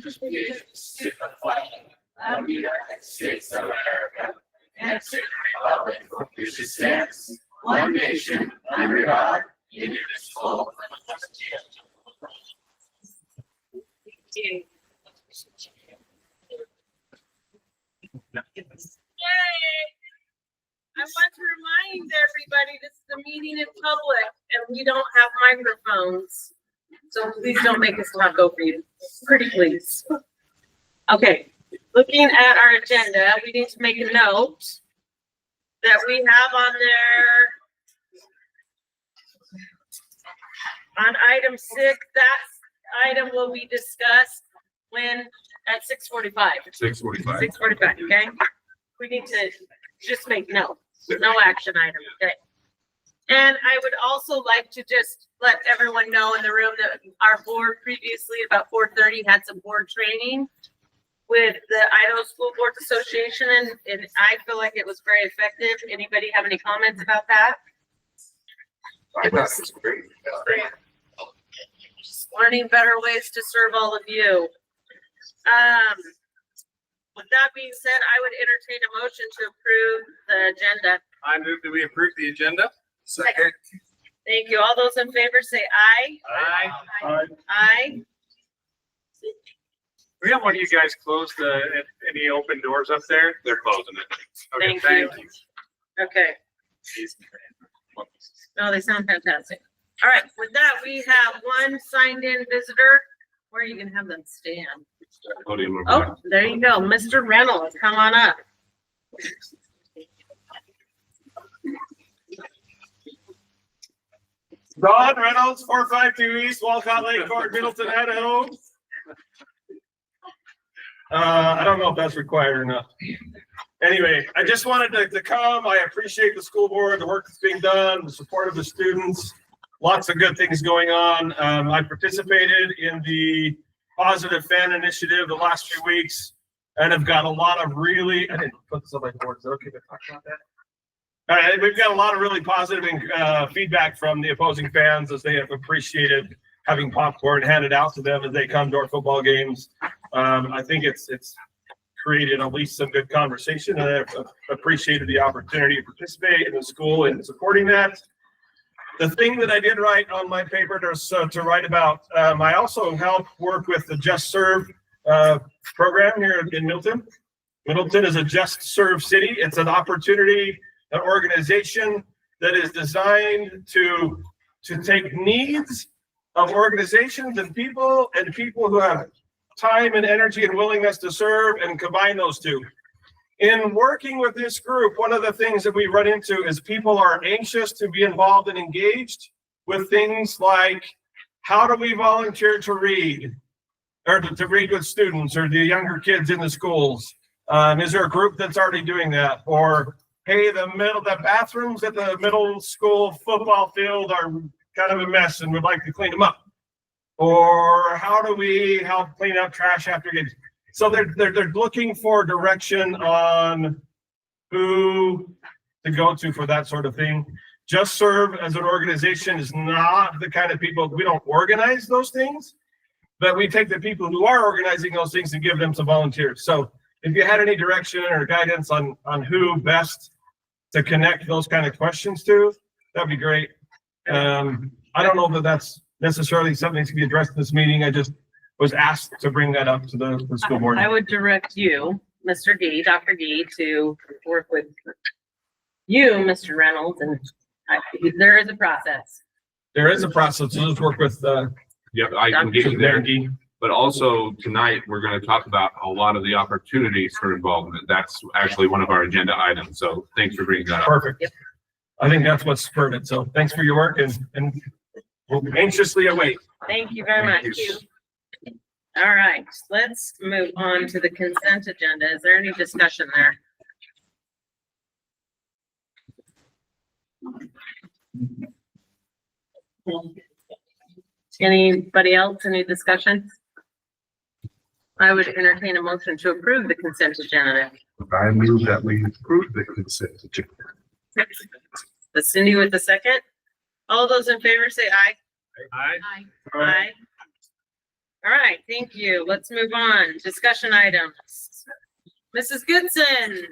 pledge allegiance to the flag of the United States of America and to the republic for which it stands, one nation, under God, indivisible, with liberty and Yay! I want to remind everybody this is a meeting in public and we don't have microphones. So please don't make us talk over you. Pretty please. Okay, looking at our agenda, we need to make a note that we have on there on item 6, that item will be discussed when at 6:45. 6:45. 6:45, okay? We need to just make no action item, okay? And I would also like to just let everyone know in the room that our board previously about 4:30 had some board training with the Idaho School Boards Association, and I feel like it was very effective. Anybody have any comments about that? I thought it was great. Just learning better ways to serve all of you. With that being said, I would entertain a motion to approve the agenda. I move that we approve the agenda. Second. Thank you. All those in favor say aye. Aye. Aye. We don't want you guys close any open doors up there. They're closing it. Okay, Thank you. Okay. No, they sound fantastic. All right, with that, we have one signed in visitor. Where are you gonna have them stand? Oh, there you go. Mr. Reynolds, come on up. Ron Reynolds, 452 East Walcott Lake Court, Middleton, Idaho. I don't know if that's required or not. Anyway, I just wanted to come. I appreciate the school board, the work that's being done, the support of the students. Lots of good things going on. I participated in the Positive Fan Initiative the last few weeks and have got a lot of really, I didn't put this on my board. Is it okay to talk about that? All right, we've got a lot of really positive feedback from the opposing fans as they have appreciated having popcorn handed out to them as they come to our football games. I think it's created at least some good conversation, and I've appreciated the opportunity to participate in the school and supporting that. The thing that I did write on my paper to write about, I also help work with the Just Serve program here in Middleton. Middleton is a Just Serve city. It's an opportunity, an organization that is designed to take needs of organizations and people who have time and energy and willingness to serve and combine those two. In working with this group, one of the things that we run into is people are anxious to be involved and engaged with things like, how do we volunteer to read or to read with students or the younger kids in the schools? Is there a group that's already doing that? Or, hey, the bathrooms at the middle school football field are kind of a mess and we'd like to clean them up. Or how do we help clean up trash after games? So they're looking for direction on who to go to for that sort of thing. Just Serve as an organization is not the kind of people, we don't organize those things, but we take the people who are organizing those things and give them some volunteers. So if you had any direction or guidance on who best to connect those kind of questions to, that'd be great. I don't know that that's necessarily something that's to be addressed in this meeting. I just was asked to bring that up to the school board. I would direct you, Mr. Gee, Dr. Gee, to work with you, Mr. Reynolds, and there is a process. There is a process. So let's work with Yep, I can get you there. Gee. But also tonight, we're going to talk about a lot of the opportunities for involvement. That's actually one of our agenda items. So thanks for bringing that up. Perfect. Yep. I think that's what spurred it. So thanks for your work and we'll anxiously await. Thank you very much. Thank you. All right, let's move on to the consent agenda. Is there any discussion there? Anybody else, any discussion? I would entertain a motion to approve the consent agenda. I move that we approve the consent agenda. The Cindy with the second. All those in favor say aye. Aye. Aye. All right, thank you. Let's move on. Discussion items. Mrs. Goodson.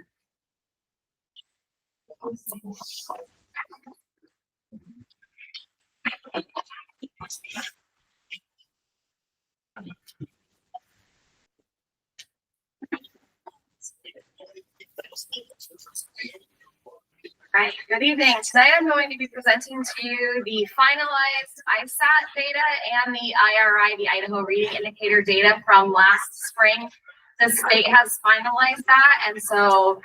Right, good evening. Tonight I'm going to be presenting to you the finalized ISAT data and the IRI, the Idaho Reading Indicator data from last spring. The state has finalized that, and so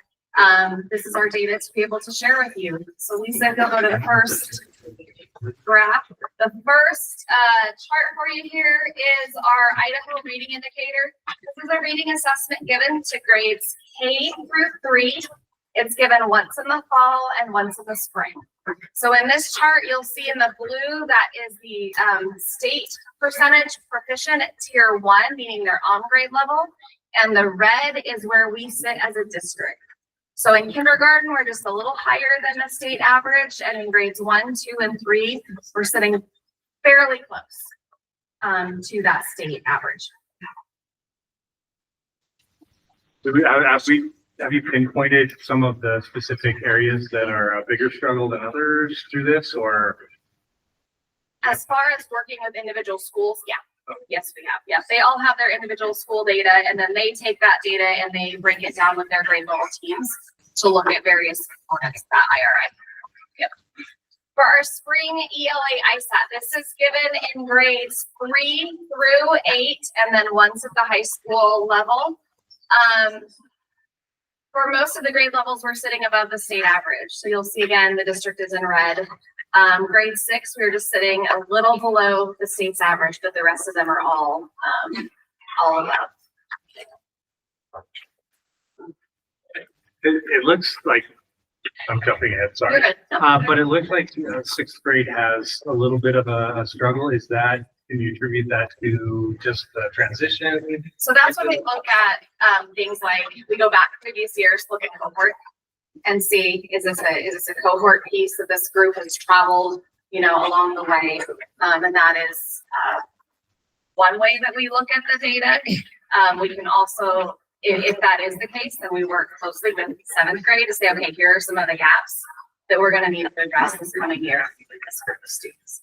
this is our data to be able to share with you. So Lisa, if you'll go to the first graph. The first chart for you here is our Idaho Reading Indicator. This is a reading assessment given to grades K through 3. It's given once in the fall and once in the spring. So in this chart, you'll see in the blue, that is the state percentage proficient at tier 1, meaning they're on grade level. And the red is where we sit as a district. So in kindergarten, we're just a little higher than the state average. And in grades 1, 2, and 3, we're sitting fairly close to that state average. Have you pinpointed some of the specific areas that are a bigger struggle than others through this, or? As far as working with individual schools, yeah. Yes, we have. Yes, they all have their individual school data, and then they take that data and they break it down with their grade level teams to look at various components of that IRI. Yep. For our spring ELA ISAT, this is given in grades 3 through 8, and then once at the high school level. For most of the grade levels, we're sitting above the state average. So you'll see again, the district is in red. Grade 6, we're just sitting a little below the state's average, but the rest of them are all above. It looks like, I'm jumping ahead, sorry. You're good. But it looks like 6th grade has a little bit of a struggle. Is that, can you attribute that to just the transition? So that's when we look at things like, we go back previous years, look at cohort and see, is this a cohort piece that this group has traveled, along the way? And that is one way that we look at the data. We can also, if that is the case, then we work closely with 7th grade to say, okay, here are some of the gaps that we're going to need to address this coming year with this group of students.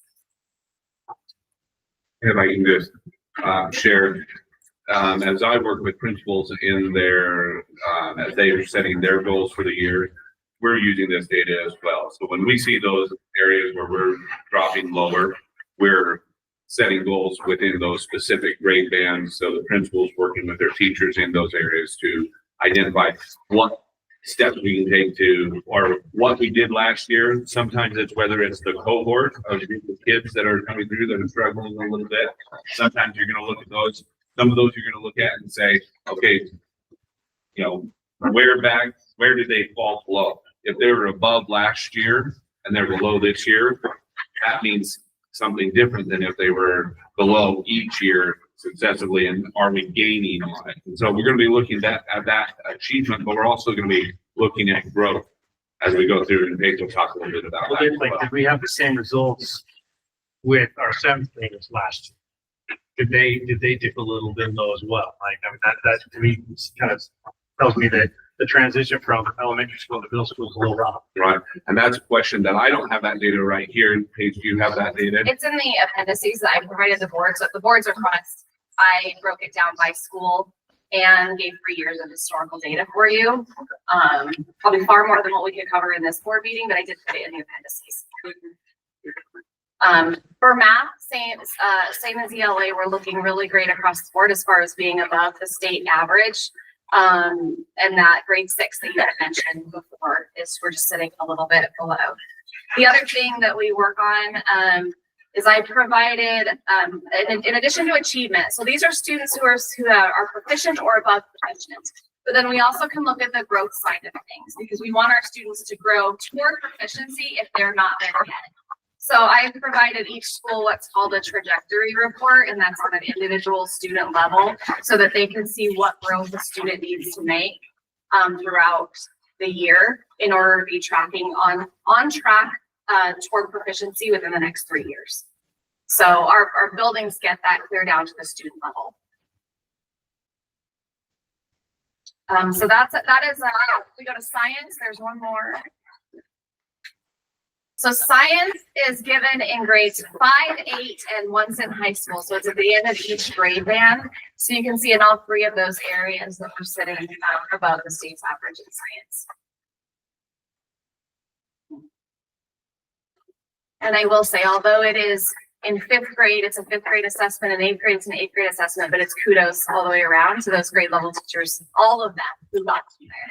If I can just share, as I work with principals in their, as they are setting their goals for the year, we're using this data as well. So when we see those areas where we're dropping lower, we're setting goals within those specific grade bands. So the principals working with their teachers in those areas to identify what steps we can take to, or what we did last year. Sometimes it's whether it's the cohort of the kids that are coming through that are struggling a little bit. Sometimes you're going to look at those. Some of those you're going to look at and say, okay, where did they fall below? If they were above last year and they're below this year, that means something different than if they were below each year successively, and are we gaining on it? And so we're going to be looking at that achievement, but we're also going to be looking at growth as we go through, and Paige will talk a little bit about that. Did we have the same results with our 7th graders last year? Did they dip a little bit low as well? That to me kind of tells me that the transition from elementary school to middle school is a little rough. Right, and that's a question that I don't have that data right here. Paige, do you have that data? It's in the appendices that I provided the board. So the boards are crossed. I broke it down by school and gave 3 years of historical data for you. Probably far more than what we could cover in this board meeting, but I did put it in the appendices. For math, same as ELA, we're looking really great across the board as far as being above the state average. And that grade 6 that you had mentioned before is we're just sitting a little bit below. The other thing that we work on is I provided, in addition to achievement, so these are students who are proficient or above proficient, but then we also can look at the growth side of things because we want our students to grow toward proficiency if they're not there yet. So I provided each school what's called a trajectory report, and that's on an individual student level so that they can see what growth the student needs to make throughout the year in order to be tracking on track toward proficiency within the next 3 years. So our buildings get that clear down to the student level. So that is, we go to science, there's one more. So science is given in grades 5, 8, and once in high school. So it's at the end of each grade band. So you can see in all 3 of those areas that we're sitting above the state's average in science. And I will say, although it is in 5th grade, it's a 5th grade assessment, and 8th grade, it's an 8th grade assessment, but it's kudos all the way around to those grade level teachers, all of them who got to there.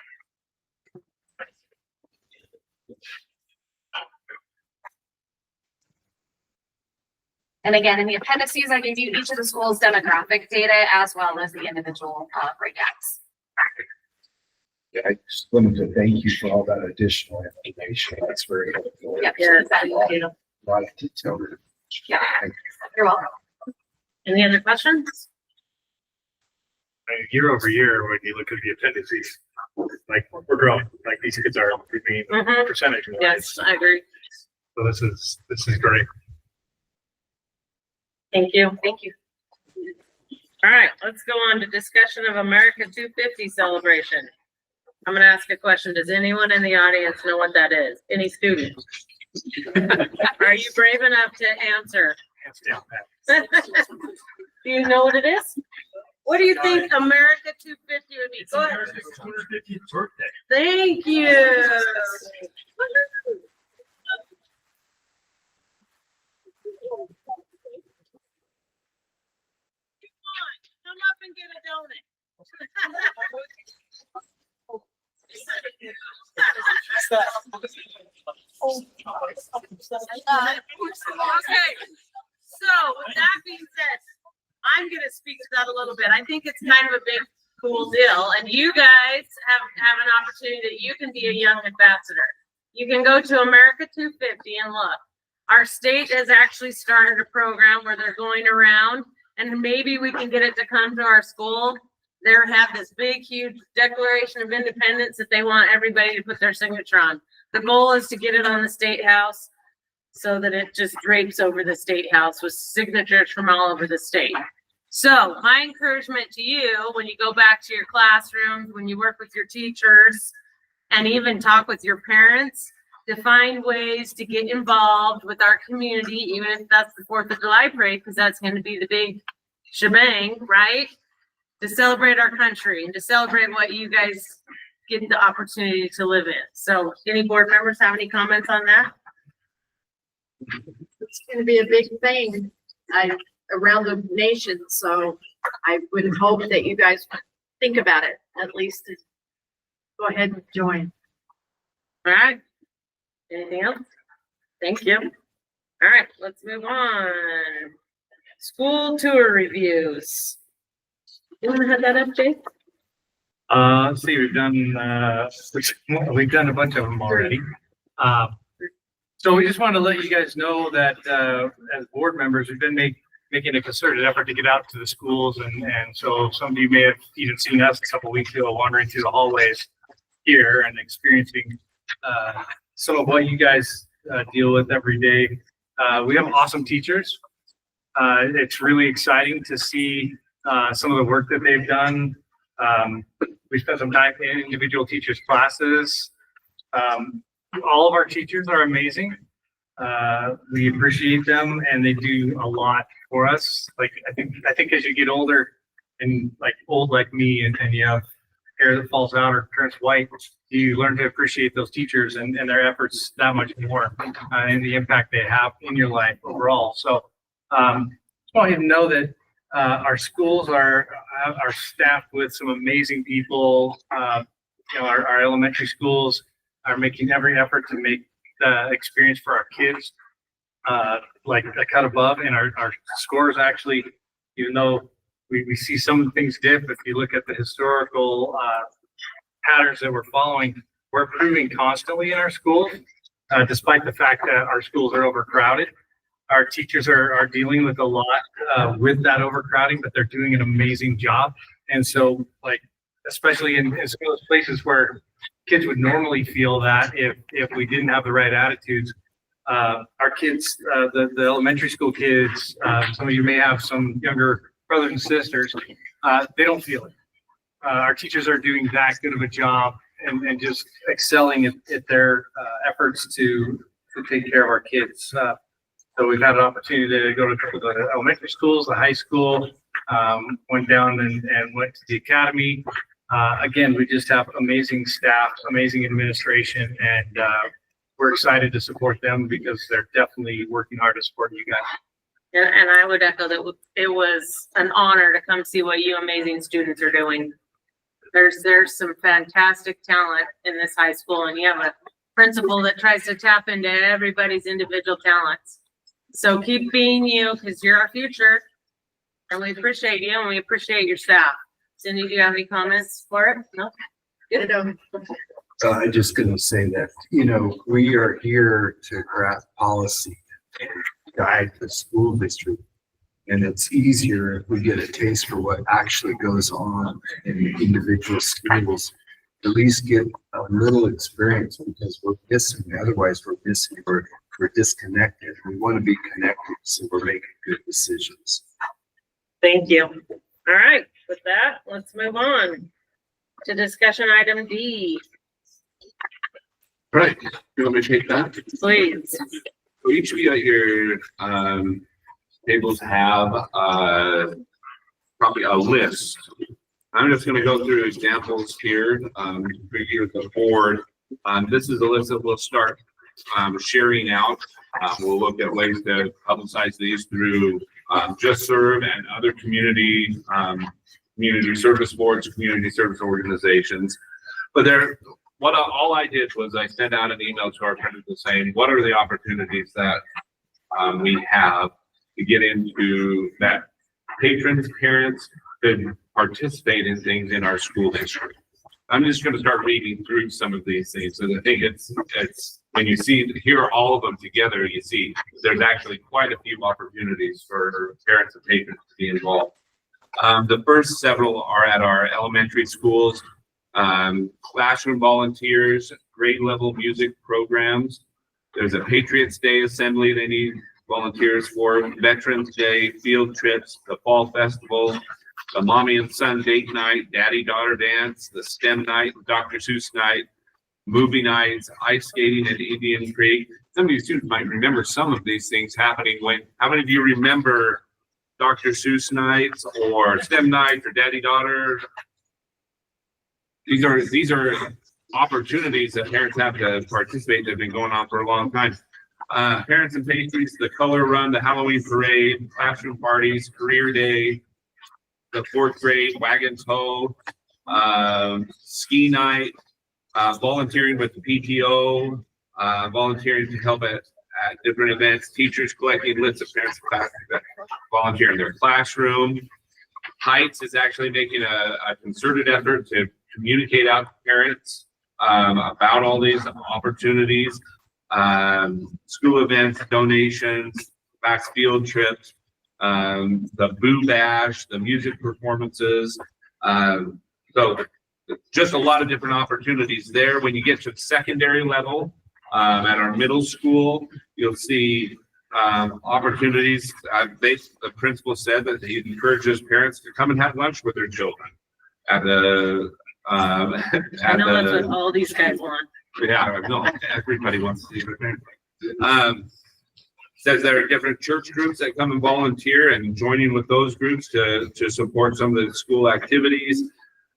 And again, in the appendices, I gave you each of the schools' demographic data as well as the individual breakdowns. Yeah, I just wanted to thank you for all that additional information. That's very helpful. Yep. Yes, A lot of detail. Yeah. Thank You're welcome. Any other questions? Year over year, when you look at the appendices, like we're growing, like these kids are improving Mhm. percentage. Yes, I agree. So this is great. Thank you. Thank you. All right, let's go on to discussion of America 250 celebration. I'm gonna ask a question. Does anyone in the audience know what that is? Any students? Are you brave enough to answer? Hands down, Pat. Do you know what it is? What do you think America 250 would be? Go ahead. 250th birthday. Thank you. Come up and get a donut. Okay, so with that being said, I'm gonna speak to that a little bit. I think it's kind of a big, cool deal, and you guys have an opportunity that you can be a young ambassador. You can go to America 250 and look. Our state has actually started a program where they're going around, and maybe we can get it to come to our school. They have this big, huge Declaration of Independence that they want everybody to put their signature on. The goal is to get it on the State House so that it just drapes over the State House with signatures from all over the state. So my encouragement to you, when you go back to your classrooms, when you work with your teachers, and even talk with your parents, to find ways to get involved with our community, even if that's the 4th of July parade, because that's going to be the big shebang, right? To celebrate our country and to celebrate what you guys get the opportunity to live in. So any board members have any comments on that? It's gonna be a big thing, around the nation, so I would hope that you guys think about it, at least. Go ahead and join. All right. Anything else? Thank you. All right, let's move on. School tour reviews. You wanna have that up, Jake? Let's see, we've done a bunch of them already. So we just wanted to let you guys know that, as board members, we've been making a concerted effort to get out to the schools, and so some of you may have even seen us a couple weeks ago wandering through the hallways here and experiencing, some of what you guys, deal with every day. We have awesome teachers. It's really exciting to see, some of the work that they've done. We spent some time in individual teachers' classes. All of our teachers are amazing. We appreciate them, and they do a lot for us. Like, I think as you get older and like old like me, and you have hair that falls out or turns white, you learn to appreciate those teachers and their efforts that much more, and the impact they have in your life overall. So, just want you to know that our schools are staffed with some amazing people. Our elementary schools are making every effort to make the experience for our kids like a cut above, and our scores actually, even though we see some things dip, if you look at the historical patterns that we're following, we're improving constantly in our schools, despite the fact that our schools are overcrowded. Our teachers are dealing with a lot with that overcrowding, but they're doing an amazing job. And so, like, especially in some of those places where kids would normally feel that if we didn't have the right attitudes, Our kids, the elementary school kids, some of you may have some younger brothers and sisters, they don't feel it. Our teachers are doing that good of a job and just excelling at their efforts to take care of our kids. So we've had an opportunity to go to the elementary schools, the high school, went down and went to the academy. Again, we just have amazing staff, amazing administration, and we're excited to support them because they're definitely working hard to support you guys. And I would echo that it was an honor to come see what you amazing students are doing. There's some fantastic talent in this high school, and you have a principal that tries to tap into everybody's individual talents. So keep being you, because you're our future, and we appreciate you and we appreciate your staff. Cindy, do you have any comments for it? No? I'm just gonna say that, we are here to craft policy and guide the school district. And it's easier if we get a taste for what actually goes on in the individual schools. At least get a little experience, because we're missing, otherwise we're missing, we're disconnected. We want to be connected, so we're making good decisions. Thank you. All right, with that, let's move on to discussion item D, Right, you want me to take that? please. So each of you at your tables have probably a list. I'm just gonna go through examples here, for you at the board. This is a list that we'll start sharing out. We'll look at ways to publicize these through Just Serve and other community service boards, community service organizations. But all I did was I sent out an email to our principals saying, what are the opportunities that we have to get into that patrons, parents could participate in things in our school district. I'm just going to start reading through some of these things. So I think it's when you hear all of them together, you see there's actually quite a few opportunities for parents and patrons to be involved. The first several are at our elementary schools. Classroom volunteers, grade level music programs. There's a Patriots Day assembly they need volunteers for, Veterans Day, field trips, the Fall Festival, the Mommy and Son Date Night, Daddy-Daughter Dance, the STEM Night, Dr. Seuss Night, movie nights, ice skating at Indian Creek. Some of you students might remember some of these things happening how many of you remember Dr. Seuss Nights or STEM Nights or Daddy-Daughter? These are opportunities that parents have to participate that have been going on for a long time. Parents and patrons, the color run, the Halloween parade, classroom parties, career day, the 4th grade wagon tow, ski night, volunteering with the PTO, volunteering to help at different events, teachers collecting lists of parents and classes that volunteer in their classroom. Heights is actually making a concerted effort to communicate out to parents about all these opportunities. School events, donations, back field trips, the Boo Bash, the music performances. So just a lot of different opportunities there. When you get to the secondary level, at our middle school, you'll see opportunities. The principal said that he encourages parents to come and have lunch with their children at the I know that's what all these guys want. Yeah, no, everybody wants to see their parents. Says there are different church groups that come and volunteer and joining with those groups to support some of the school activities.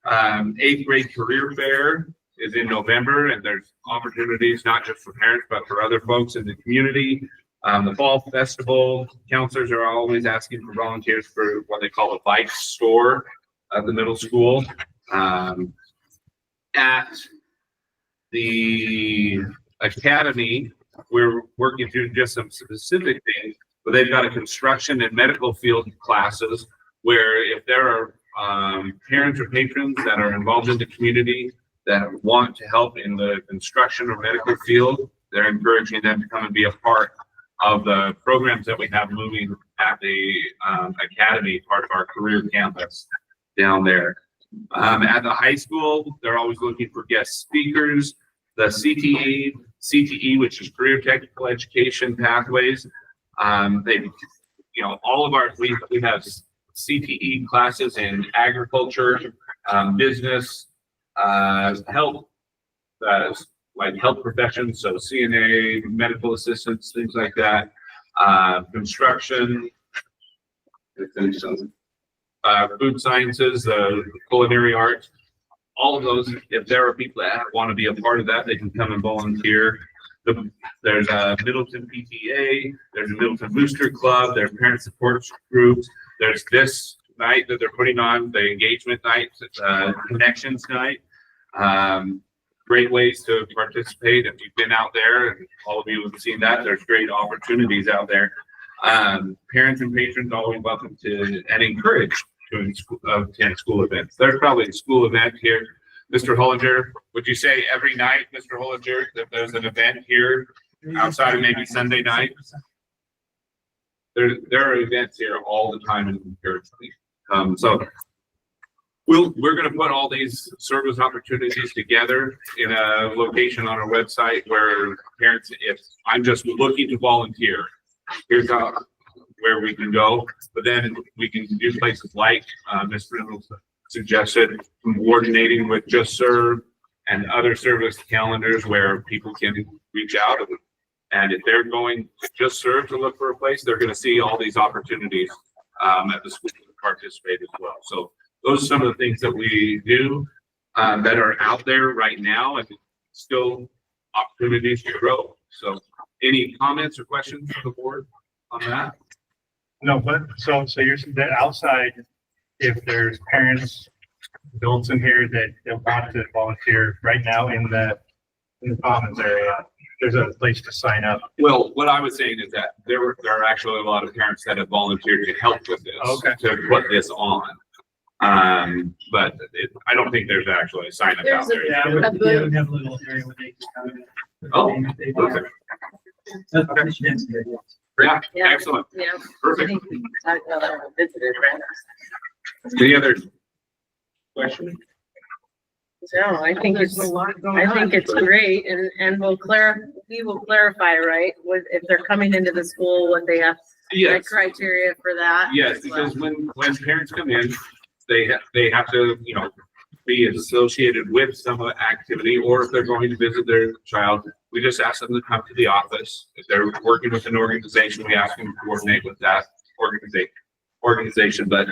8th grade career fair is in November, and there's opportunities not just for parents, but for other folks in the community. The fall festival, counselors are always asking for volunteers for what they call a bike store at the middle school. At the academy, we're working through just some specific things, but they've got a construction and medical field classes where if there are parents or patrons that are involved in the community that want to help in the construction or medical field, they're encouraging them to come and be a part of the programs that we have moving at the academy, part of our career campus down there. At the high school, they're always looking for guest speakers. The CTE CTE, which is Career Technical Education Pathways. All of we have CTE classes in agriculture, business, health, like health professions, so CNA, medical assistants, things like that, construction, food sciences, culinary arts, all of those. If there are people that want to be a part of that, they can come and volunteer. There's a Middleton PTA, there's a Middleton Booster Club, there's parent support groups. There's this night that they're putting on, the engagement night, connections night. Great ways to participate. If you've been out there, and all of you have seen that, there's great opportunities out there. Parents and patrons always welcome to and encouraged to attend school events. There's probably a school event here. Mr. Hollinger, would you say every night, Mr. Hollinger, that there's an event here outside of maybe Sunday night? There are events here all the time in Perry. So we're going to put all these service opportunities together in a location on our website where parents, if I'm just looking to volunteer, here's where we can go. But then we can do places like Ms. Reynolds suggested, coordinating with Just Serve and other service calendars where people can reach out. And if they're going to Just Serve to look for a place, they're going to see all these opportunities at the school to participate as well. So those are some of the things that we do that are out there right now and still opportunities to grow. So any comments or questions from the board on that? No, but so you're saying that outside, if there's parents, adults in here that want to volunteer right now in the commons area, there's a place to sign up. Well, what I was saying is that there are actually a lot of parents that have volunteered to help with this, Okay. to put this on. But I don't think there's actually a sign up out there. A Yeah, booth. we have a little area where they can come in. Oh, They- okay. That's what she did today. Yeah, Yeah. excellent. Yeah. Perfect. Visited, right? Any other questions? No, I think it's, There's a lot going I on. think it's great and we will clarify, right? If they're coming into the school, what they have, the Yes, criteria for that. yes, as well. because when parents come in, they have to, be associated with some activity, or if they're going to visit their child, we just ask them to come to the office. If they're working with an organization, we ask them to coordinate with that organization. But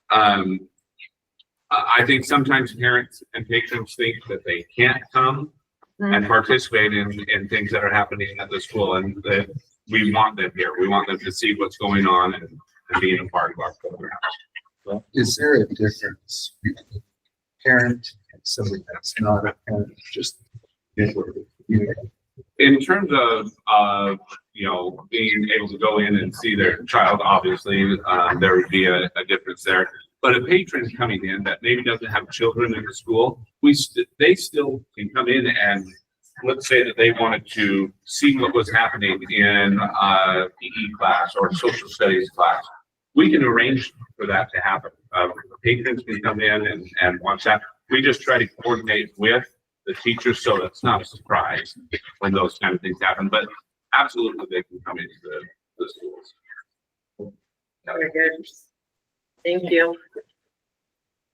I think sometimes parents and patrons think that they can't come and participate in things that are happening at the school, and that we want them here. We want them to see what's going on and being a part of our program. Is there a difference between parent and somebody that's not a parent, just, In terms of being able to go in and see their child, obviously, there would be a difference there. But a patron coming in that maybe doesn't have children in the school, they still can come in and let's say that they wanted to see what was happening in a PE class or social studies class. We can arrange for that to happen. Patrons can come in and watch that. We just try to coordinate with the teachers so that's not a surprise when those kind of things happen. But absolutely, they can come into the schools. Very good. Thank you.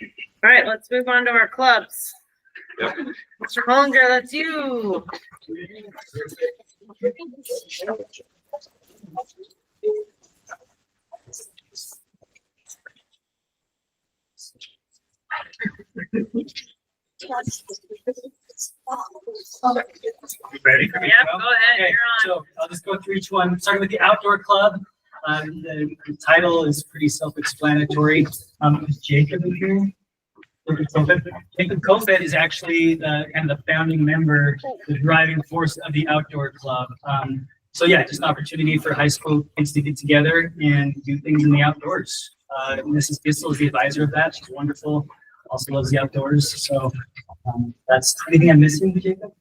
All right, let's move on to our clubs. Yep. Mr. Hollinger, that's you. Ready? Yep, go ahead, Okay, you're on. so I'll just go through each one, starting with the outdoor club. The title is pretty self-explanatory. Is Jacob in here? Jacob Kofed is actually the kind of the founding member, the driving force of the outdoor club. So yeah, just an opportunity for high school kids to get together and do things in the outdoors. Mrs. Bissell is the advisor of that. She's wonderful. Also loves the outdoors. So that's anything I'm missing, Jacob?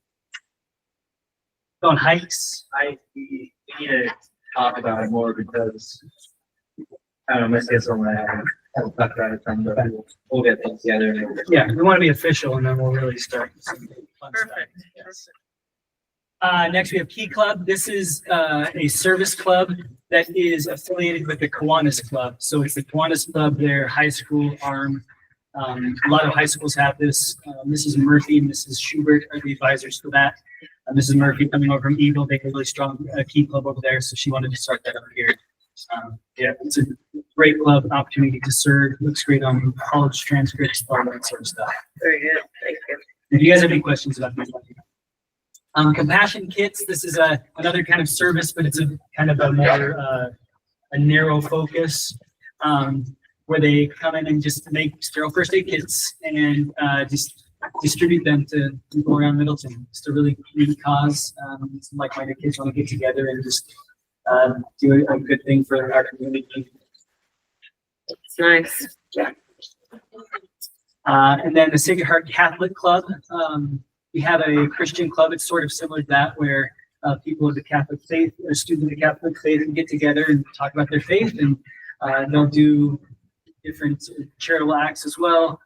On hikes. We need to talk about it more because I don't know, Miss Hazel and I haven't talked about it from, but we'll get things together. Yeah, we want to be official and then we'll really start. Some fun stuff. Perfect. Next, we have Key Club. This is a service club that is affiliated with the Kiwanis Club. So it's the Kiwanis Club, their high school arm. A lot of high schools have this. Mrs. Murphy and Mrs. Schubert are the advisors for that. Mrs. Murphy coming over from Eagle, they have a really strong Key Club over there, so she wanted to start that up here. Yeah, it's a great club, opportunity to serve. Looks great on college transcripts, all that sort of stuff. Very good. Thank you. If you guys have any questions about these, let me know. Compassion Kits, this is another kind of service, but it's a kind of a more a narrow focus where they come in and just make sterile first aid kits and just distribute them to people around Middleton. It's a really neat cause. Some like-minded kids want to get together and just do a good thing for our community. It's nice. And then the Sacred Heart Catholic Club. We have a Christian club. It's sort of similar to that, where people of the Catholic faith or students of the Catholic faith can get together and talk about their faith, and they'll do different charitable acts as well.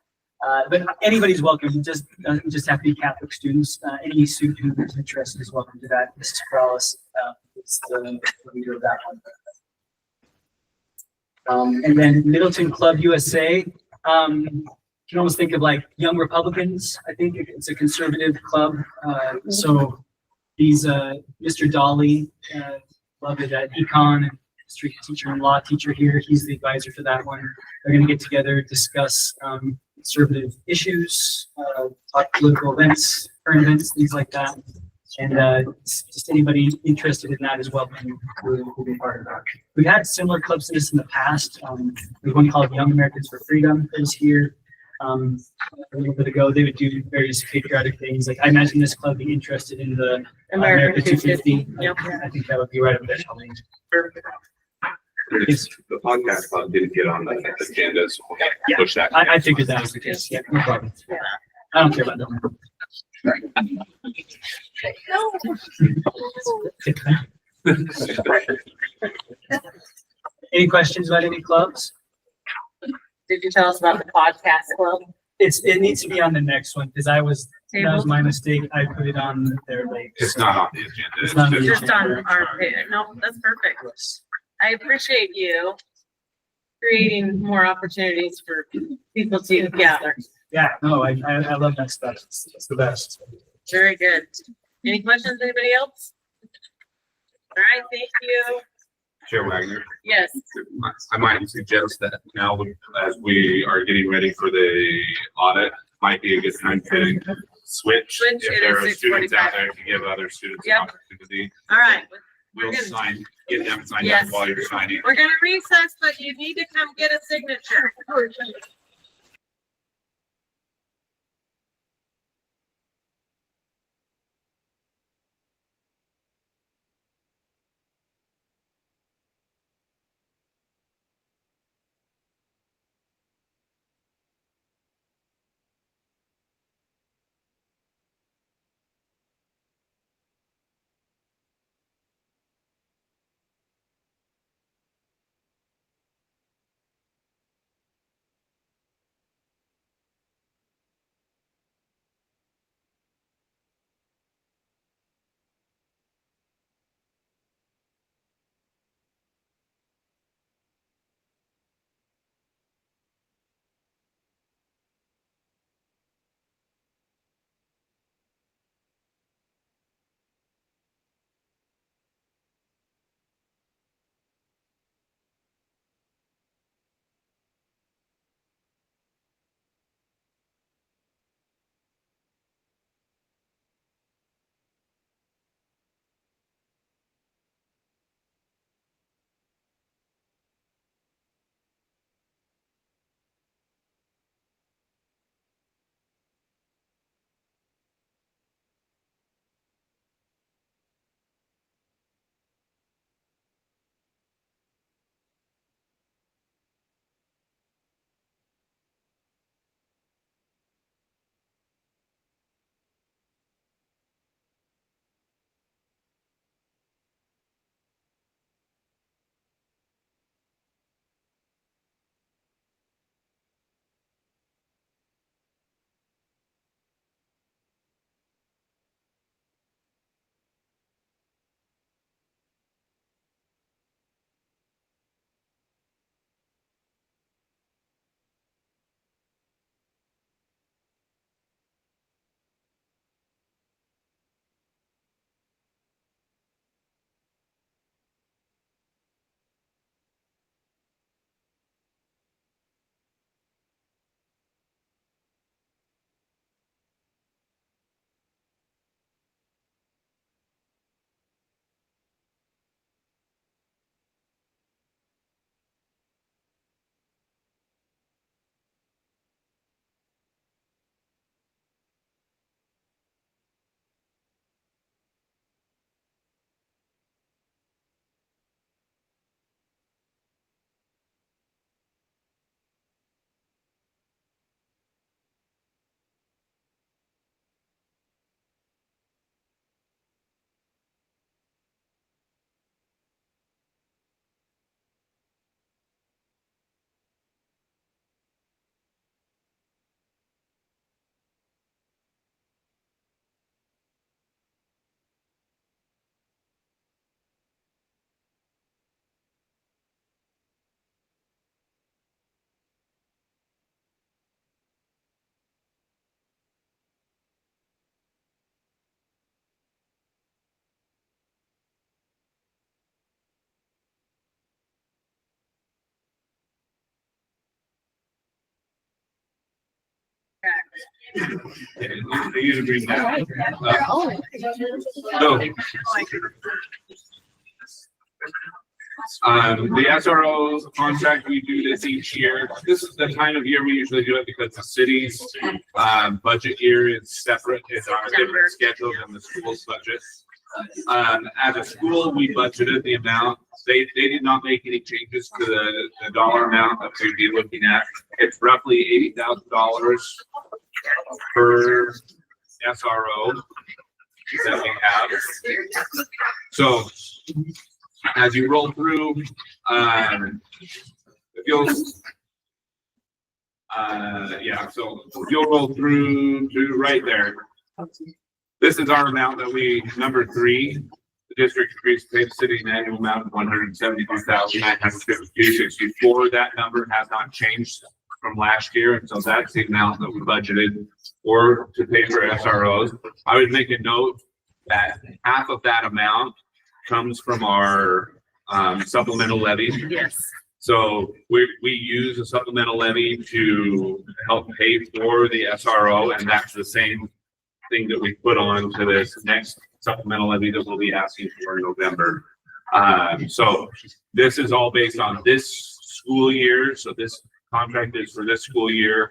But anybody's welcome. It doesn't just have to be Catholic students. Any student who's interested is welcome to that. Mrs. Corrales is the leader of that one. And then Middleton Club USA. You can almost think of like Young Republicans. I think it's a conservative club. So these Mr. Dolly, love it at econ and history teacher and law teacher here. He's the advisor for that one. They're going to get together, discuss conservative issues, talk political events, current events, things like that. And just anybody interested in that as well will be part of that. We've had similar clubs to this in the past. There's one called Young Americans for Freedom that was here. A little bit ago, they would do various patriotic things. Like I imagine this club be interested in the America 250. Yep. I think that would be right up their alley. Yes. The podcast club didn't get on the agenda, so we'll push that. I figured that was the case. Yeah, no problem. I don't care about that. Any questions about any clubs? Did you tell us about the podcast club? It needs to be on the next one because that was Table? my mistake. I put it on there late. It's not on the agenda. It's not on the Just on our page. No, that's perfect. I appreciate you creating more opportunities for people to gather. Yeah, no, I love that stuff. It's the best. Very good. Any questions, anybody else? All right, thank you. Chair Wagner, Yes, I might suggest that now, as we are getting ready for the audit, might be a good time to switch. Switch, If it there is are students 6:45. out there to give other students an Yep. opportunity, all right. We're we'll gonna, sign, get them signed Yes. up while you're signing. we're gonna recess, but you need to come get a signature. They usually bring that up. So, the SRO contract, we do this each year. This is the time of year we usually do it because the city's budget year is separate. It's on a different schedule than the school's budget. As a school, we budgeted the amount. They did not make any changes to the dollar amount that we'd be looking at. It's roughly $80,000 per SRO that we have. So as you roll through, if you'll, so if you'll roll through to right there. This is our amount that number 3, the district agrees to pay the city an annual amount of $172,952.64. That number has not changed from last year, and so that's the amount that we budgeted for to pay for SROs. I would make a note that half of that amount comes from our supplemental levy. Yes. So we use a supplemental levy to help pay for the SRO, and that's the same thing that we put on to this next supplemental levy that we'll be asking for in November. So this is all based on this school year. So this contract is for this school year.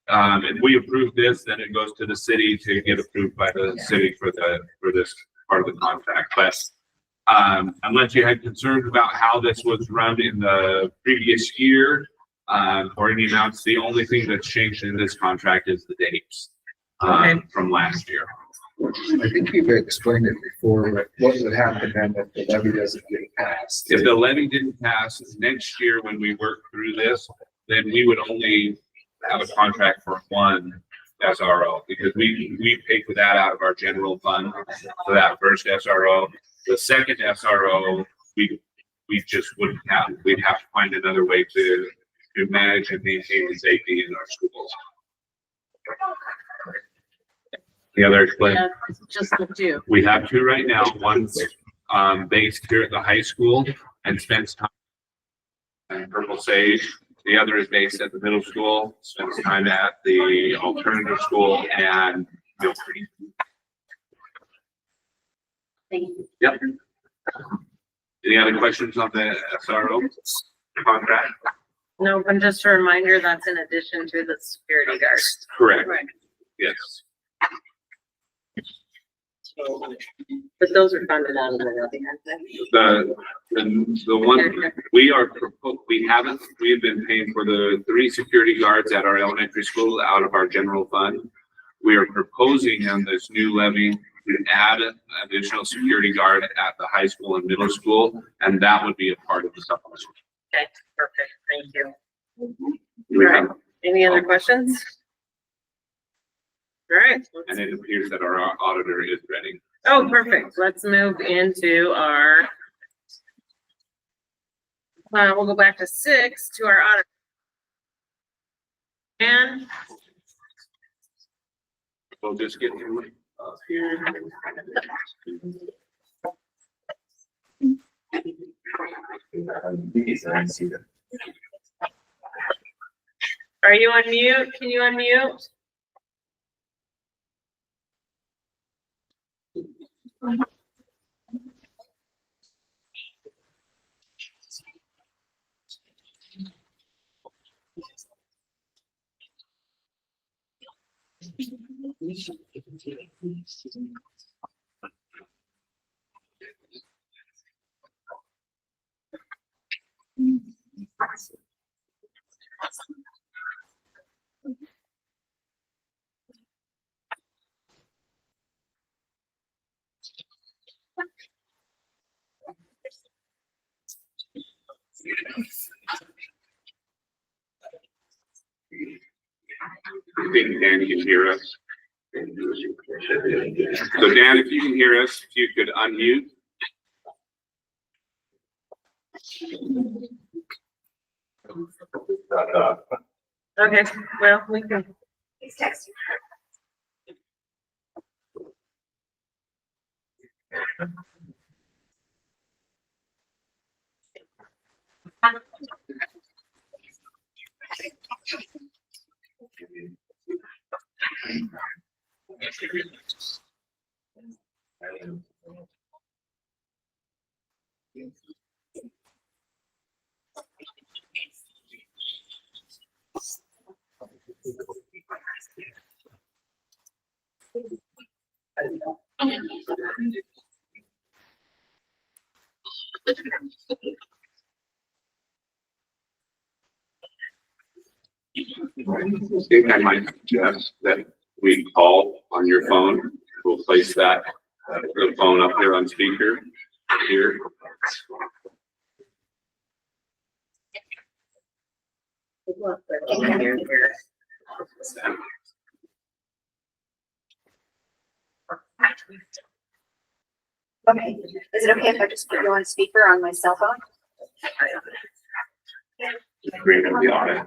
If we approve this, then it goes to the city to get approved by the city for this part of the contract. But unless you had concerns about how this was run in the previous year, or any amounts, the only thing that's changed in this contract is the dates from last year. I think you've explained it before, but what would happen then if the levy doesn't get passed? If the levy didn't pass next year when we work through this, then we would only have a contract for one SRO, because we pay for that out of our general fund for that first SRO. The second SRO, we just wouldn't have. We'd have to find another way to manage and maintain the safety in our schools. The other explain. Yeah, just the 2. We have 2 right now. One's based here at the high school and spends time in Purple Sage. The other is based at the middle school, spends time at the alternative school and Mill Creek. Thank you. Yep. Any other questions on the SRO contract? No, but just a reminder, that's in addition to the security guard. Correct. Right. Yes. But those are funded out of the levy, aren't The one we have been paying for the 3 security guards at our elementary school out of our general fund. We are proposing on this new levy to add an additional security guard at the high school and middle school, and that would be a part of the supplement. Okay, perfect. Thank you. We Right. have- Any other questions? All right. And it appears that our auditor is ready. Oh, perfect. Let's move into our, we'll go back to 6 to our audit. And We'll just get him up here. are you on mute? Can you unmute? I think Dan can hear us. So Dan, if you can hear us, if you could unmute. Okay, well, we can. He's texting. I might suggest that we call on your phone. We'll place that the phone up there on speaker here. Okay, is it okay if I just put you on speaker on my cell phone? Bring in the audit.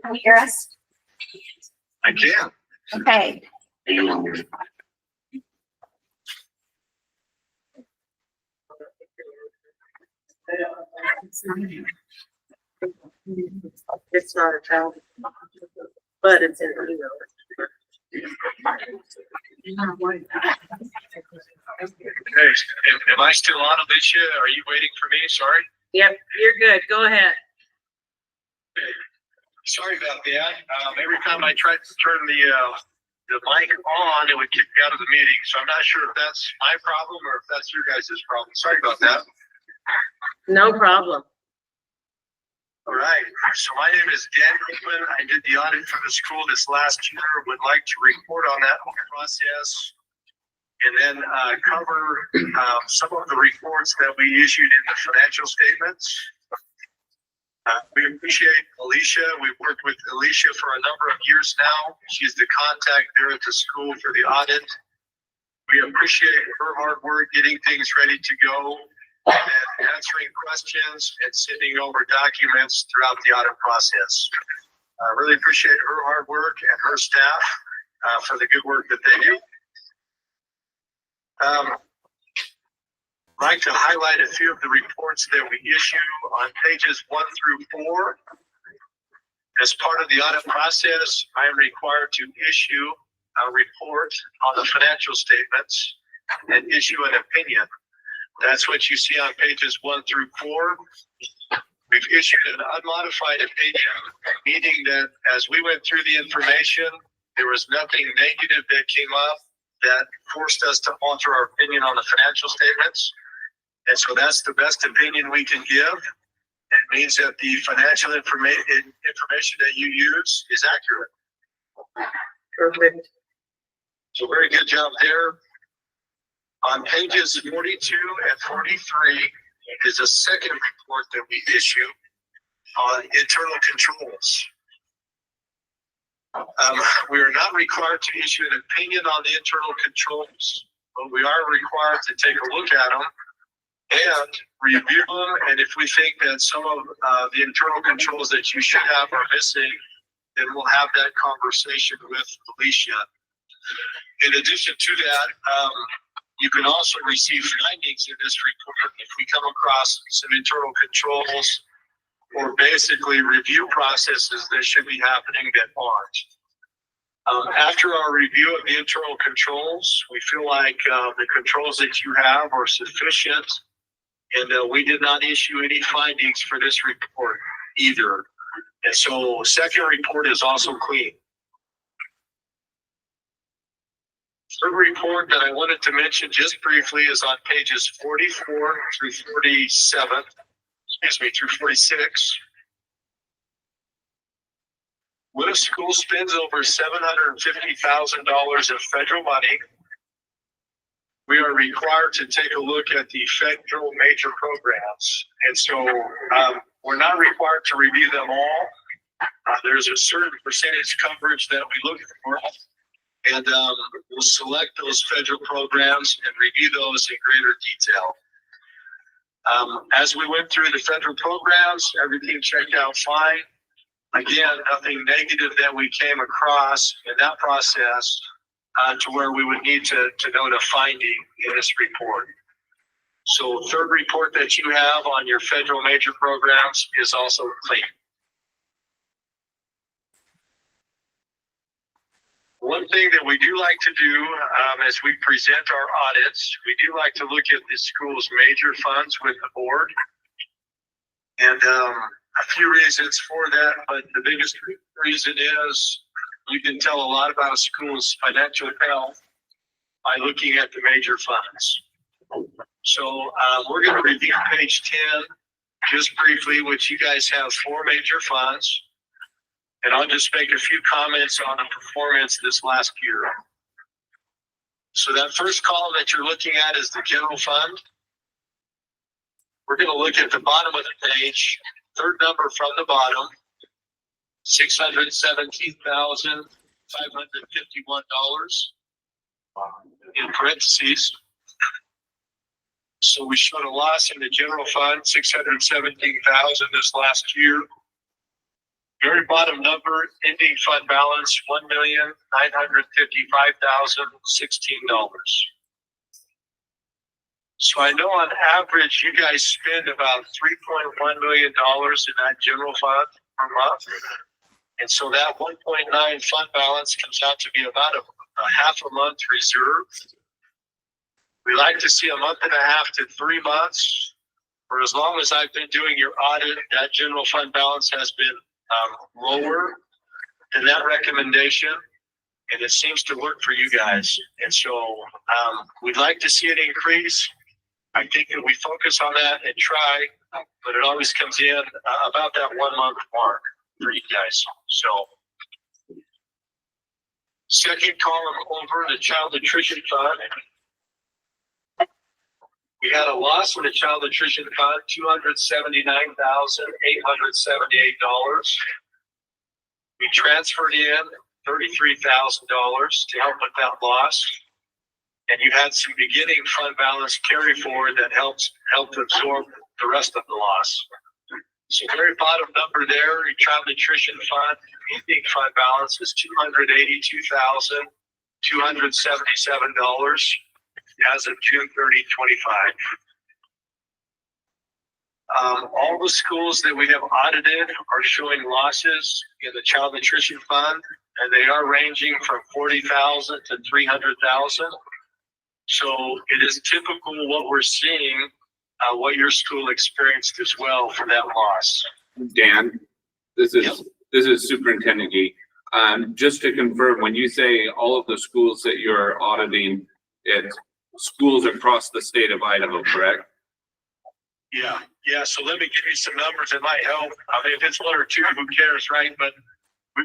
Can you hear us? I can. Okay, It's not a child, but it's in the email. Hey, am I still on, Alicia? Are you waiting for me? Sorry. Yep, you're good. Go ahead. Sorry about that. Every time I tried to turn the mic on, it would kick me out of the meeting. So I'm not sure if that's my problem or if that's your guys' problem. Sorry about that. No problem. All right. So my name is Dan Goodman. I did the audit for the school this last year. Would like to report on that whole process and then cover some of the reports that we issued in the financial statements. We appreciate Alicia. We've worked with Alicia for a number of years now. She's the contact there at the school for the audit. We appreciate her hard work getting things ready to go and answering questions and sending over documents throughout the audit process. I really appreciate her hard work and her staff for the good work that they do. I'd like to highlight a few of the reports that we issue on pages 1 through 4. As part of the audit process, I am required to issue a report on the financial statements and issue an opinion. That's what you see on pages 1 through 4. We've issued an unmodified opinion, meaning that as we went through the information, there was nothing negative that came up that forced us to alter our opinion on the financial statements. And so that's the best opinion we can give. It means that the financial information that you use is accurate. Perfect. So very good job there. On pages 42 and 43 is a second report that we issue on internal controls. We are not required to issue an opinion on the internal controls, but we are required to take a look at them and review them. And if we think that some of the internal controls that you should have are missing, then we'll have that conversation with Alicia. In addition to that, you can also receive findings in this report if we come across some internal controls or basically review processes that should be happening that aren't. After our review of the internal controls, we feel like the controls that you have are sufficient, and we did not issue any findings for this report either. And so second report is also clean. Third report that I wanted to mention just briefly is on pages 44 through 47, through 46. When a school spends over $750,000 of federal money, we are required to take a look at the federal major programs. And so we're not required to review them all. There's a certain percentage coverage that we look for. And we'll select those federal programs and review those in greater detail. As we went through the federal programs, everything checked out fine. Again, nothing negative that we came across in that process to where we would need to note a finding in this report. So third report that you have on your federal major programs is also clean. One thing that we do like to do, as we present our audits, we do like to look at the school's major funds with the board. And a few reasons for that, but the biggest reason is you can tell a lot about a school's financial health by looking at the major funds. So we're going to review page 10 just briefly, which you guys have 4 major funds. And I'll just make a few comments on the performance this last year. So that first column that you're looking at is the general fund. We're going to look at the bottom of the page, third number from the bottom, $617,551 in parentheses. So we showed a loss in the general fund, $617,000 this last year. Very bottom number, ending fund balance, $1,955,016. So I know on average, you guys spend about $3.1 million in that general fund per month. And so that 1.9 fund balance comes out to be about a half a month reserve. We like to see a month and a half to 3 months. For as long as I've been doing your audit, that general fund balance has been lower than that recommendation, and it seems to work for you guys. And so we'd like to see it increase. I think that we focus on that and try, but it always comes in about that 1 month mark for you guys. So second column over, the child nutrition fund. We had a loss in the child nutrition fund, $279,878. We transferred in $33,000 to help with that loss. And you had some beginning fund balance carry forward that helped absorb the rest of the loss. So very bottom number there, your child nutrition fund, ending fund balance is $282,277 as of June 30, 25. All the schools that we have audited are showing losses in the child nutrition fund, and they are ranging from $40,000 to $300,000. So it is typical what we're seeing, what your school experienced as well for that loss. Dan, this is Superintendent Gee. Just to confirm, when you say all of the schools that you're auditing, it's schools across the state of Idaho, correct? Yeah. So let me give you some numbers that might help. I mean, if it's 1 or 2, who cares, right? But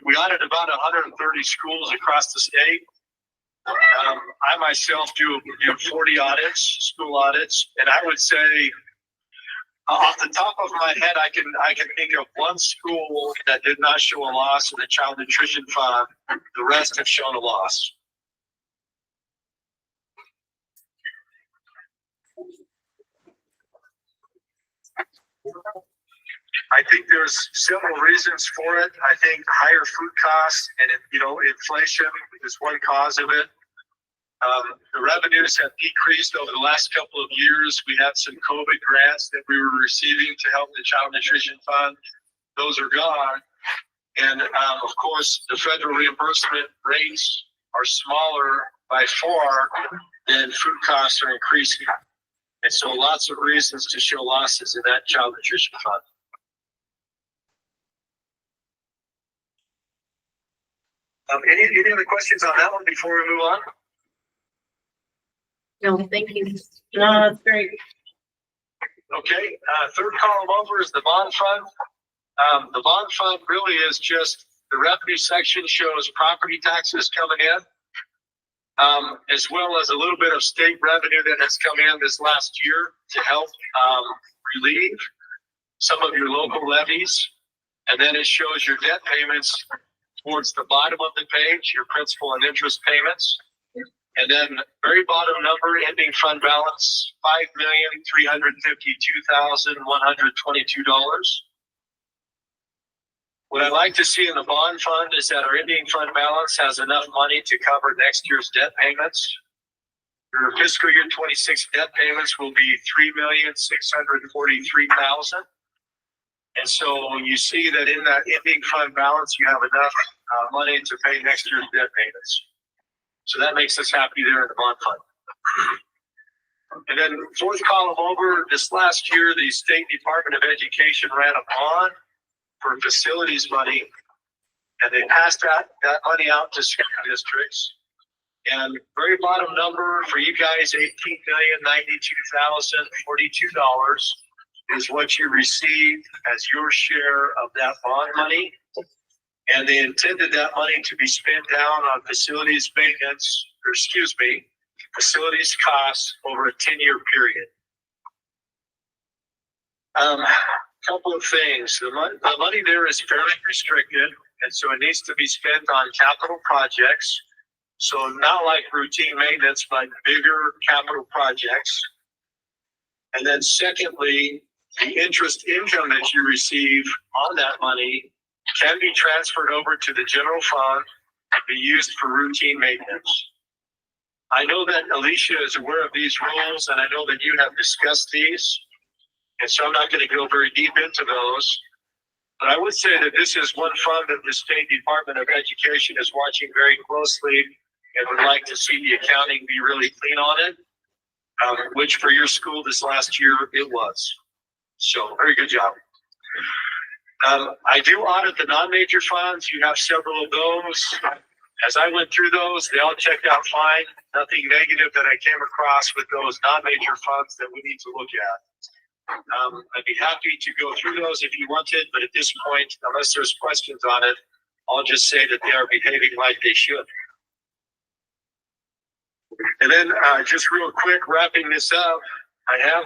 we audited about 130 schools across the state. I myself do 40 audits, school audits, and I would say off the top of my head, I can think of one school that did not show a loss in the child nutrition fund. The rest have shown a loss. I think there's several reasons for it. I think higher food costs and inflation is one cause of it. The revenues have decreased over the last couple of years. We had some COVID grants that we were receiving to help the child nutrition fund. Those are gone. And of course, the federal reimbursement rates are smaller by far than food costs are increasing. And so lots of reasons to show losses in that child nutrition fund. Any other questions on that one before we move on? No, thank you. No, that's great. Okay, third column over is the bond fund. The bond fund really is just the revenue section shows property taxes coming in, as well as a little bit of state revenue that has come in this last year to help relieve some of your local levies. And then it shows your debt payments towards the bottom of the page, your principal and interest payments. And then very bottom number, ending fund balance, $5,352,122. What I'd like to see in the bond fund is that our ending fund balance has enough money to cover next year's debt payments. Your fiscal year 26 debt payments will be $3,643,000. And so you see that in that ending fund balance, you have enough money to pay next year's debt payments. So that makes us happy there in the bond fund. And then fourth column over, this last year, the State Department of Education ran a bond for facilities money. And they passed that money out to school districts. And very bottom number for you guys, $18,092,042 is what you received as your share of that bond money. And they intended that money to be spent down on facilities maintenance, facilities costs over a 10-year period. Couple of things. The money there is fairly restricted, and so it needs to be spent on capital projects. So not like routine maintenance, but bigger capital projects. And then secondly, the interest income that you receive on that money can be transferred over to the general fund and be used for routine maintenance. I know that Alicia is aware of these rules, and I know that you have discussed these. And so I'm not going to go very deep into those. But I would say that this is one fund that the State Department of Education is watching very closely and would like to see the accounting be really clean on it, which for your school this last year, it was. So very good job. I do audit the non-major funds. You have several of those. As I went through those, they all checked out fine. Nothing negative that I came across with those non-major funds that we need to look at. I'd be happy to go through those if you wanted, but at this point, unless there's questions on it, I'll just say that they are behaving like they should. And then just real quick, wrapping this up, I have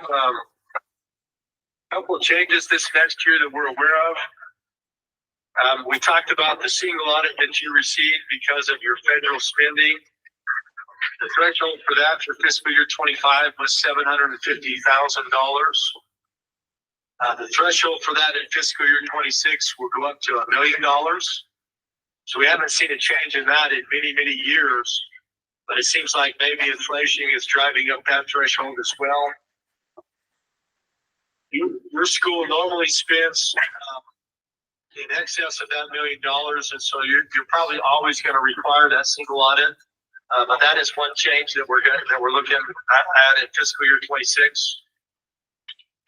a couple of changes this next year that we're aware of. We talked about the single audit that you received because of your federal spending. The threshold for that for fiscal year 25 was $750,000. The threshold for that in fiscal year 26 will go up to $1 million. So we haven't seen a change in that in many, many years, but it seems like maybe inflation is driving up that threshold as well. Your school normally spends in excess of that $1 million, and so you're probably always going to require that single audit. But that is one change that we're looking at in fiscal year 26.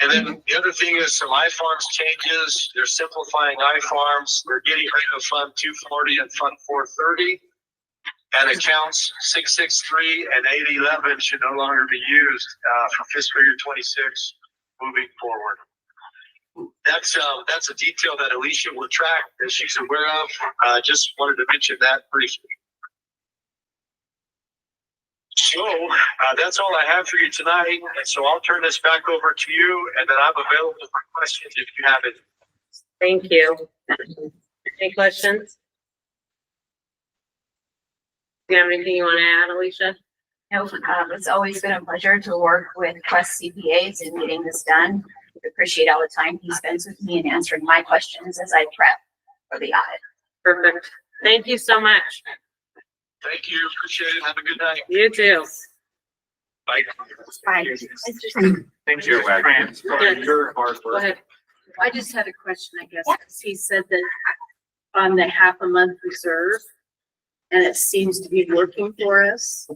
And then the other thing is some iFarms changes. They're simplifying iFarms. They're getting rid of Fund 240 and Fund 430. And accounts 663 and 811 should no longer be used for fiscal year 26 moving forward. That's a detail that Alicia will track that she's aware of. Just wanted to mention that briefly. So that's all I have for you tonight. And so I'll turn this back over to you, and then I'm available for questions if you have it. Thank you. Any questions? Do you have anything you want to add, Alicia? No, it's always been a pleasure to work with Quest CPAs in getting this done. I appreciate all the time he spends with me and answering my questions as I prep for the audit. Perfect. Thank you so much. Thank you. Appreciate it. Have a good night. You too. Bye. Bye. Thank you. Your hard Go ahead. I just had a question, I guess, 'cause he said that on the half a month reserve, and it seems to be working for us.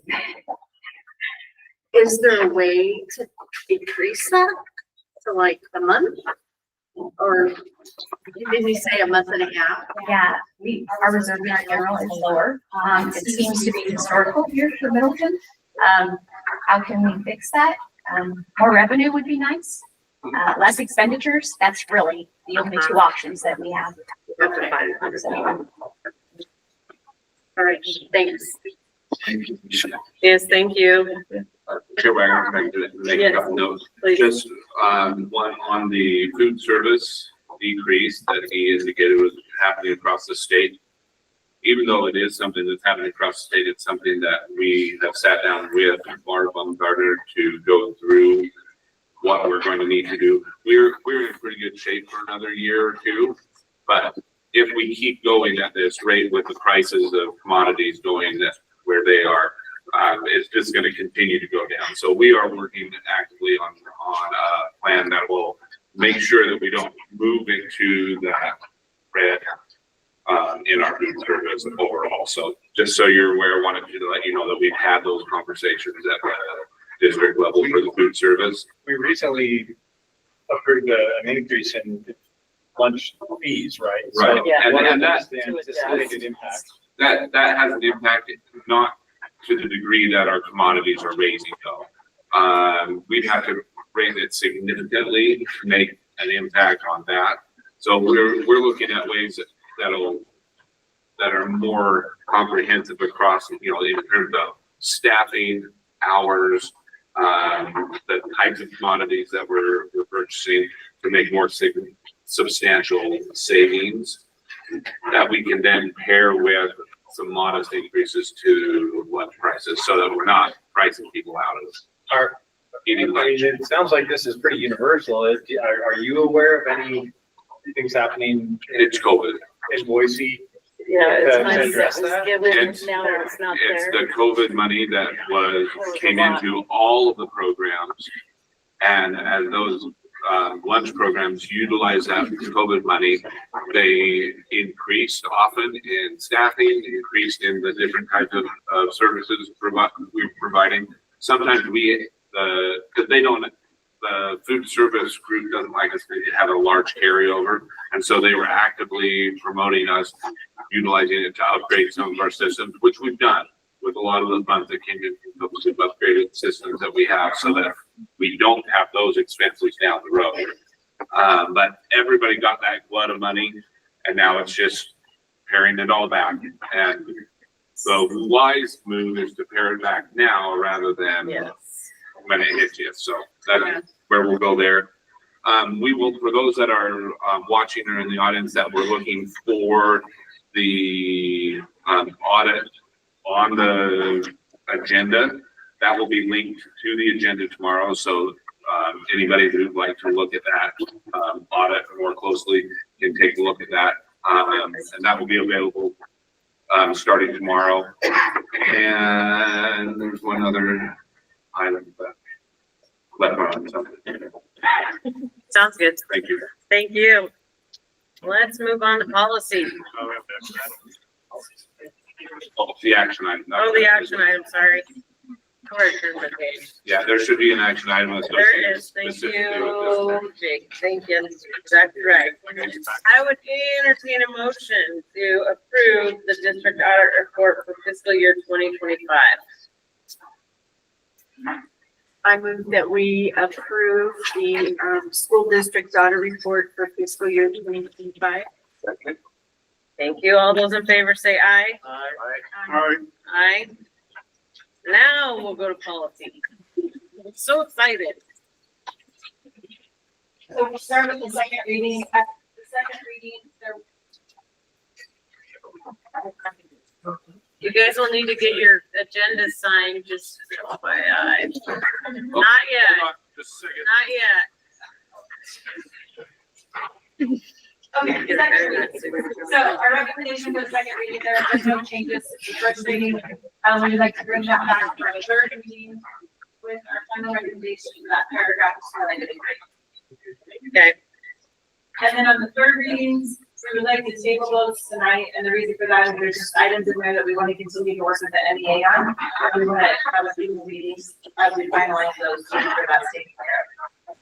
Is there a way to decrease that to like a month? Or didn't he say a month and a half? Yeah, our reserve in general is lower. It seems to be historical here for Middleton. How can we fix that? More revenue would be nice. Less expenditures. That's really the only two options that we have. All right, thanks. Yes, thank you. Chair Wagner, make a couple notes. Please. Just, one on the food service decrease that he indicated was happening across the state. Even though it is something that's happening across the state, it's something that we have sat down with Mark Baumgartner to go through what we're going to need to do. We're in pretty good shape for another year or two, but if we keep going at this rate with the prices of commodities going where they are, it's just going to continue to go down. So we are working actively on a plan that will make sure that we don't move into that red in our food service overall. So just so you're aware, wanted to let you know that we've had those conversations at the district level for the food service. We recently approved an increase in lunch fees, right? Right. So Yeah. And that, the anticipated impact. that has an impact, not to the degree that our commodities are raising though. We'd have to raise it significantly to make an impact on that. So we're looking at ways that are more comprehensive across, you know, in terms of staffing, hours, the types of commodities that we're purchasing to make more substantial savings that we can then pair with some modest increases to lunch prices so that we're not pricing people out of Are, eating I lunch. mean, it sounds like this is pretty universal. Are you aware of any things happening It's COVID. in Boise? Yeah, To it's money that address was that? given, It's- now it's not It's there. the COVID money that came into all of the programs. And as those lunch programs utilize that COVID money, they increased often in staffing, increased in the different types of services we're providing. Sometimes because the food service group doesn't like us to have a large carryover. And so they were actively promoting us, utilizing it to upgrade some of our systems, which we've done with a lot of the funds that came in from those upgraded systems that we have so that we don't have those expenses down the road. But everybody got that glut of money and now it's just paring it all back. And the wise move is to pare it back now rather than Yes. when it hits you. So that's where we'll go there. We will, for those that are watching or in the audience that we're looking for the audit on the agenda, that will be linked to the agenda tomorrow. So anybody who'd like to look at that audit more closely can take a look at that. And that will be available starting tomorrow. And there's one other item that left on something. Sounds good. Thank you. Thank you. Let's move on to policy. The action item. Oh, the action item, sorry. Where I turned my page. Yeah, there should be an action item. There is, thank you, Jake, thank you, that's exactly right. I would entertain a motion to approve the district audit report for fiscal year 2025. I move that we approve the, school district audit report for fiscal year 2025. Thank you, all those in favor say aye. All right. Aye. Now we'll go to policy. I'm so excited. So we'll start with the second reading. The second reading, You guys will need to get your agenda signed, just FYI. Not yet, Just a second. not yet. Okay, the second reading. So our recommendation for the second reading, there are no changes to the first reading. We'd like to bring that back for a third reading with our final recommendation for that paragraph highlighted in green. Okay, And then on the third readings, we would like to table those tonight, and the reason for that is there's just items in there that we want to continue to work with the NEA on. We want to have a few meetings as we finalize those, to ensure that's taken care of.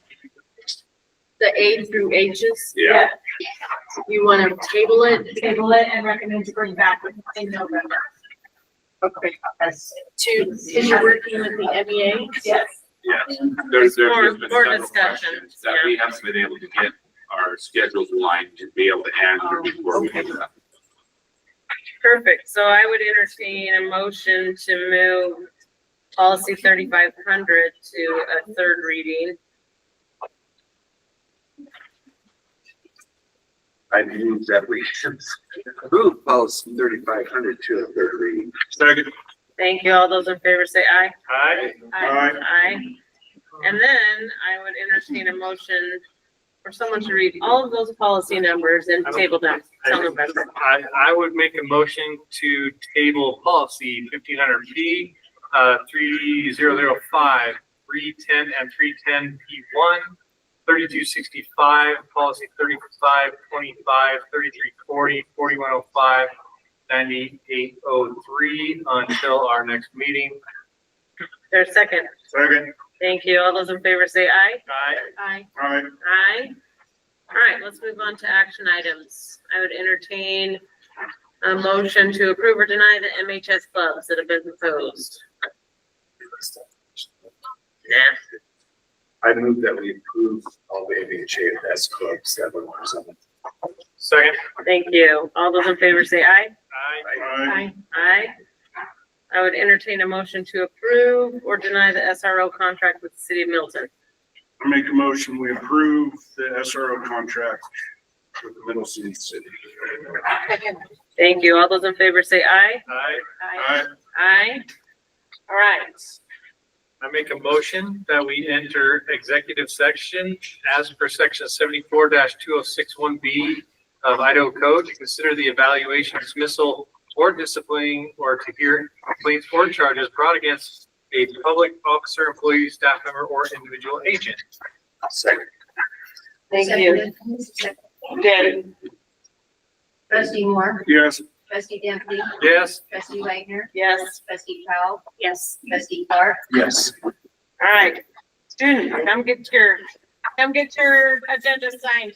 The A through H's, Yeah. you want to table it? Table it and recommend to bring back in November. Okay. Because you're working with the MEA? Yes. Yeah. There's More- just been more several discussion, questions that we haven't been able to get our schedules aligned to be able to answer before we do that. perfect. So I would entertain a motion to move policy 3500 to a third reading. I move that we should approve policy 3500 to a third reading. Second. Thank you. All those in favor say aye. Aye. Aye. And then I would entertain a motion for someone to read all of those policy numbers and table them till November. I would make a motion to table policy 1500P, 3005, 310 and 310P1, 3265, policy 3525, 3340, 4105, 9803 until our next meeting. There's a second. Second. Thank you. All those in favor say aye. Aye. All right. Aye. All right, let's move on to action items. I would entertain a motion to approve or deny the MHS clubs that have been proposed. I move that we approve all the MHS clubs that were presented. Second. Thank you. All those in favor say aye. Aye. Aye. I would entertain a motion to approve or deny the SRO contract with the city of Milton. I make a motion, we approve the SRO contract with the Middlesex City. Thank you. All those in favor say aye. Aye. Aye. All right. I make a motion that we enter executive section as per section 74-2061B of Idaho Code to consider the evaluation, dismissal, or disciplining, or to hear complaints or charges brought against a public officer, employee, staff member, or individual agent. Second. Thank you. Jen. Trustee Moore, Yes. trustee Damphine, Yes. trustee Wagner, Yes. trustee Powell. Yes. Trustee Clark. Yes. All right. Student, come get your agenda signed.